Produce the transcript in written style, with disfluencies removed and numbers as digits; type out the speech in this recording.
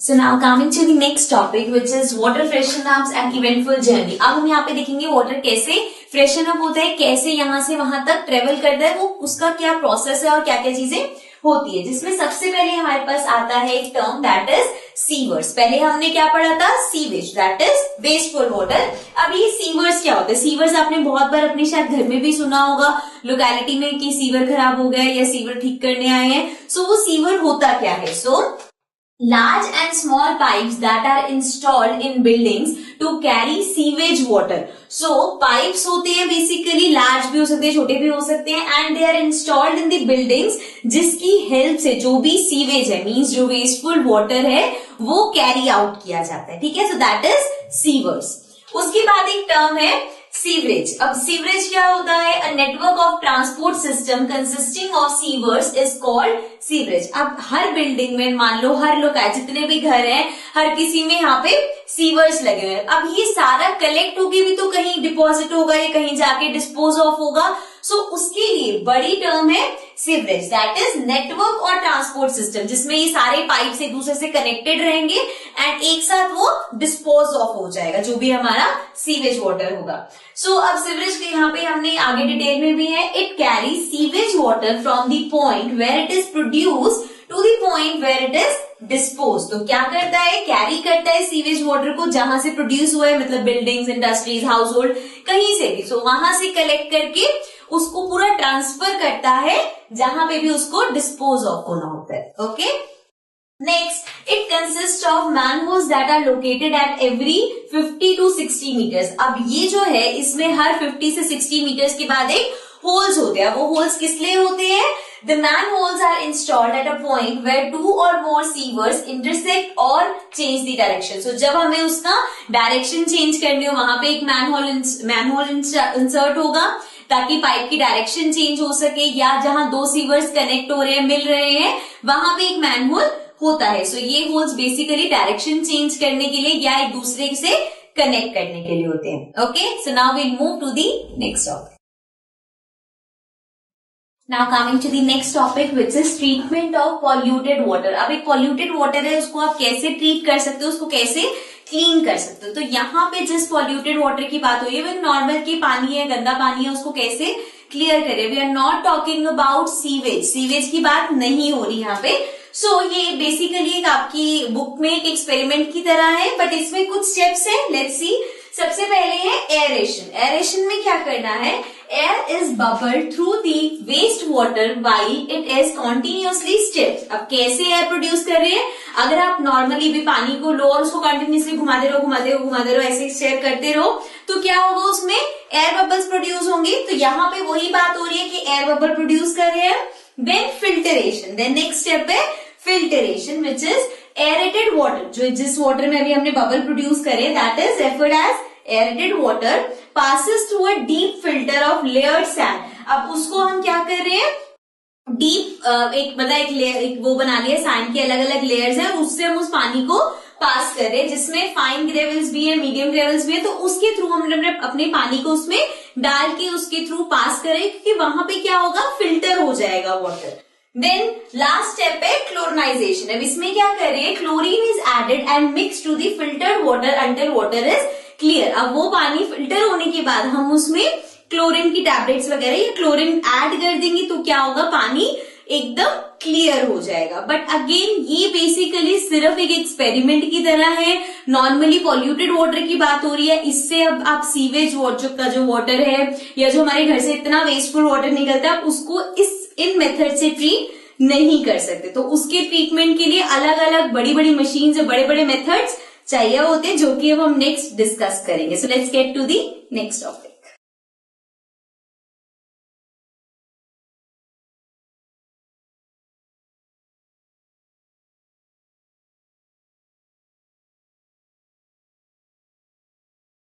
So now coming to the next topic which is water freshen ups and eventful journey. अब हम यहाँ पे देखेंगे वाटर कैसे फ्रेशन अप होता है, कैसे यहाँ से वहां तक ट्रेवल करता है, वो उसका क्या प्रोसेस है और क्या क्या चीजें होती है, जिसमें सबसे पहले हमारे पास आता है एक टर्म दैट इज सीवर्स. पहले हमने क्या पढ़ा था, sewage that is wasteful water. अब ये सीवर्स क्या होते हैं? सीवर्स आपने बहुत बार अपने शायद घर में भी सुना होगा लोकेलिटी में कि सीवर खराब हो गया या सीवर ठीक करने आए हैं. सो वो सीवर होता क्या है? सो large and small pipes that are installed in buildings to carry sewage water. So pipes होते हैं basically, large भी हो सकते हैं, छोटे भी हो सकते हैं, and they are installed in the buildings जिसकी हेल्प से जो भी सीवेज है मीन्स जो वेस्टफुल वाटर है वो कैरी आउट किया जाता है. ठीक है, सो दैट इज सीवर्स. उसके बाद एक टर्म है सीवरेज. अब सीवरेज क्या होता है? A network of transport system consisting of sewers is called sewerage. अब हर बिल्डिंग में मान लो हर लोग जितने भी घर हैं हर किसी में यहाँ पे सीवर्स लगे हुए हैं. अब ये सारा कलेक्ट होके भी तो कहीं डिपॉजिट होगा या कहीं जाके डिस्पोज ऑफ होगा. सो उसके लिए बड़ी टर्म है सीवरेज दैट इज नेटवर्क और ट्रांसपोर्ट सिस्टम, जिसमें ये सारे पाइप एक दूसरे से कनेक्टेड रहेंगे एंड एक साथ वो डिस्पोज ऑफ हो जाएगा जो भी हमारा सीवेज वाटर होगा. सो अब सीवरेज के यहाँ पे हमने आगे डिटेल में भी है. It carry sewage water from the point where it is produce to the point where it is dispose. तो क्या करता है? कैरी करता है सीवेज वाटर को जहां से प्रोड्यूस हुआ है, मतलब बिल्डिंग्स, इंडस्ट्रीज, हाउस होल्ड, कहीं से भी. सो वहां से कलेक्ट करके उसको पूरा ट्रांसफर करता है जहां पे भी उसको डिस्पोज ऑफ होना होता है. Okay, next, it consist of manholes that are located at every 50 to 60 metres. अब ये जो है इसमें हर 50 से 60 मीटर्स के बाद एक होल्स होते हैं. वो होल्स किस लिए होते हैं? The manholes are installed at a point where two or more sievers intersect or change the direction. So जब हमें उसका डायरेक्शन चेंज करनी हो वहां पे एक मैनहोल इंसर्ट होगा ताकि पाइप की डायरेक्शन चेंज हो सके, या जहां दो सीवर्स कनेक्ट हो रहे हैं, मिल रहे हैं, वहां पे एक मैनहोल होता है. सो ये होल्स बेसिकली डायरेक्शन चेंज करने के लिए या एक दूसरे से कनेक्ट करने के लिए होते हैं. Okay, so now we'll move to the next topic. Now coming to the next topic which is treatment of polluted water. अब एक polluted water है, उसको आप कैसे ट्रीट कर सकते हो, उसको कैसे क्लीन कर सकते हो. तो यहाँ पे जिस polluted water की बात हो रही है वो नॉर्मल की पानी है, गंदा पानी है, उसको कैसे क्लियर करें. We are not talking about sewage. Sewage की बात नहीं हो रही यहाँ पे. सो ये बेसिकली एक आपकी बुक में एक एक्सपेरिमेंट की तरह है, बट इसमें कुछ स्टेप्स है. Let's see. सबसे पहले है एरेशन. एरेशन में क्या करना है? Air is bubbled through the waste water while it is continuously stiff. अब कैसे एयर प्रोड्यूस कर रहे हैं? अगर आप नॉर्मली भी पानी को लो और उसको कंटिन्यूसली घुमाते रहो ऐसे स्टेयर करते रहो तो क्या होगा? उसमें एयर बबल्स प्रोड्यूस होंगे. तो यहाँ पे वही बात हो रही है कि एयर बबल प्रोड्यूस कर रहे हैं. Then filtration. Then next step है filtration which is aerated water. जो जिस वाटर में अभी हमने बबल प्रोड्यूस करे that is referred as aerated water passes through a deep filter of layered sand. अब उसको हम क्या कर रहे हैं? डीप एक वो बना लिया, सैंड के अलग अलग लेयर्स हैं, उससे हम उस पानी को पास कर रहे हैं जिसमें फाइन ग्रेवल्स भी है, मीडियम ग्रेवल्स भी है. तो उसके थ्रू हम अपने पानी को उसमें डाल के उसके थ्रू पास करें क्योंकि वहां पे क्या होगा? फिल्टर हो जाएगा वाटर. देन लास्ट स्टेप है क्लोरिनाइजेशन. अब इसमें क्या कर रहे हैं? Chlorine is added and mix to the filtered water until water is clear. अब वो पानी फिल्टर होने के बाद हम उसमें क्लोरीन की टैबलेट्स वगैरह या क्लोरीन ऐड कर देंगे तो क्या होगा? पानी एकदम क्लियर हो जाएगा. बट अगेन ये बेसिकली सिर्फ एक एक्सपेरिमेंट की तरह है. नॉर्मली पॉल्यूटेड वाटर की बात हो रही है. इससे अब आप सीवेज वाटर का जो वाटर है या जो हमारे घर से इतना वेस्टफुल वाटर निकलता है उसको इन मेथड से ट्रीट नहीं कर सकते. तो उसके ट्रीटमेंट के लिए अलग अलग बड़ी बड़ी मशीन और बड़े बड़े मेथड्स चाहिए होते हैं जो कि अब हम नेक्स्ट डिस्कस करेंगे. So let's get to the next topic.